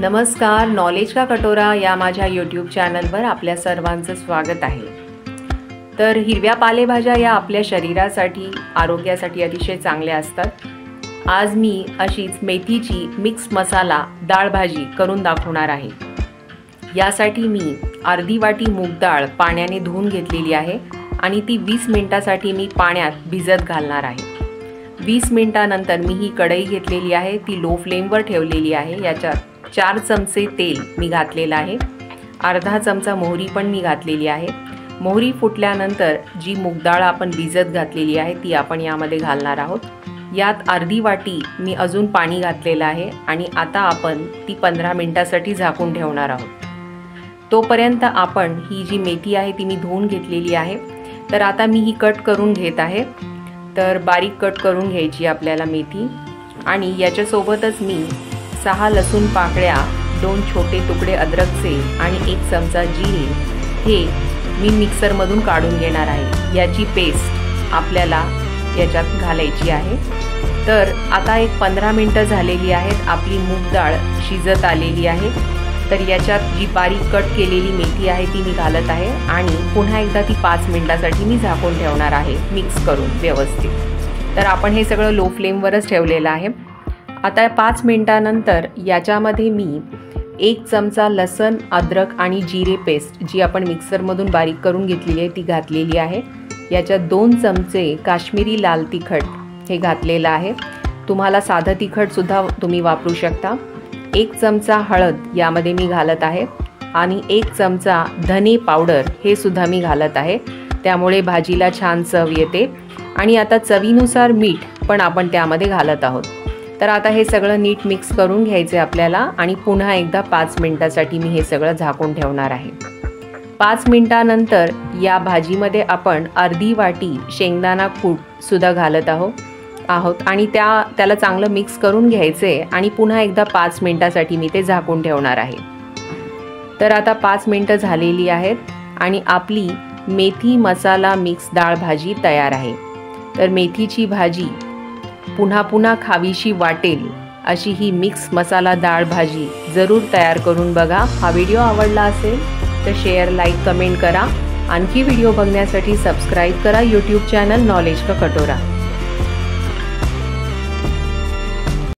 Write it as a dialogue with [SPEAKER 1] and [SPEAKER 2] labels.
[SPEAKER 1] नमस्कार, नॉलेज का कटोरा या माझ्या यूट्यूब चॅनलवर आपल्या सर्वांचं स्वागत आहे। तर हिरव्या पालेभाज्या या आपल्या शरीरासाठी आरोग्यासाठी अतिशय चांगल्या असतात। आज मी अशीच मेथीची मिक्स मसाला डाळ भाजी करून दाखवणार आहे। यासाठी मी अर्धी वाटी मूग डाळ पाण्याने धुवून घेतलेली आहे आणि ती 20 मिनिटांसाठी मी पाण्यात भिजत घालणार आहे। 20 मिनिटांनंतर मी ही कढई घेतलेली आहे, ती लो फ्लेमवर ठेवलेली आहे। याच्यात 4 चमचे तेल मी घातलेलं आहे, अर्धा चमचा मोहरी पण मी घातलेली आहे। मोहरी फुटल्यानंतर जी मूग डाळ आपण भिजत घातलेली आहे ती आपण यामध्ये घालणार आहोत। यात अर्धी वाटी मी अजून पाणी घातलेलं आहे आणि आता आपण ती 15 मिनिटांसाठी झाकून ठेवणार आहोत। तोपर्यंत आपण ही जी मेथी आहे ती मी धुवून घेतलेली आहे। तर आता मी ही कट करून घेत आहे। तर बारीक कट करून घ्यायची आपल्याला मेथी आणि याच्यासोबतच मी 6 लसूण पाकळ्या, 2 छोटे तुकडे अद्रकचे आणि 1 चमचा जिरे हे मी मिक्सरमधून काढून घेणार आहे। याची पेस्ट आपल्याला याच्यात घालायची आहे। तर आता एक 15 मिनिटं झालेली आहेत, आपली मूग डाळ शिजत आलेली आहे। तर याच्यात जी बारीक कट केलेली मेथी आहे ती मी घालत आहे आणि पुन्हा एकदा ती 5 मिनिटांसाठी मी झाकून ठेवणार आहे मिक्स करून व्यवस्थित। तर आपण हे सगळं लो फ्लेमवरच ठेवलेलं आहे। आता 5 मिनिटांनंतर याच्यामध्ये मी 1 चमचा लसण, अद्रक आणि जिरे पेस्ट जी आपण मिक्सरमधून बारीक करून घेतलेली आहे ती घातलेली आहे। याच्यात 2 चमचे काश्मीरी लाल तिखट हे घातलेलं आहे। तुम्हाला साधं तिखटसुद्धा तुम्ही वापरू शकता। 1 चमचा हळद यामध्ये मी घालत आहे आणि 1 चमचा धने पावडर हे सुद्धा मी घालत आहे, त्यामुळे भाजीला छान चव येते। आणि आता चवीनुसार मीठ पण आपण त्यामध्ये घालत आहोत। तर आता हे सगळं नीट मिक्स करून घ्यायचे आपल्याला आणि पुन्हा एकदा 5 मिनिटांसाठी मी हे सगळं झाकून ठेवणार आहे। 5 मिनिटांनंतर या भाजीमध्ये आपण अर्धी वाटी शेंगदाणा कूट सुद्धा घालत आहोत आणि त्याला चांगलं मिक्स करून घ्यायचे आणि पुन्हा एकदा 5 मिनिटांसाठी मी ते झाकून ठेवणार आहे। तर आता 5 मिनिटं झालेली आहेत आणि आपली मेथी मसाला मिक्स डाळ भाजी तयार आहे। तर मेथीची भाजी पुन्हा खावीशी वाटेल अशी ही मिक्स मसाला डाळ भाजी जरूर तयार करून बघा। हा व्हिडिओ आवडला असेल तर शेअर, लाईक, कमेंट करा। आणखी व्हिडिओ बघण्यासाठी सबस्क्राईब करा यूट्यूब चॅनल नॉलेज का कटोरा।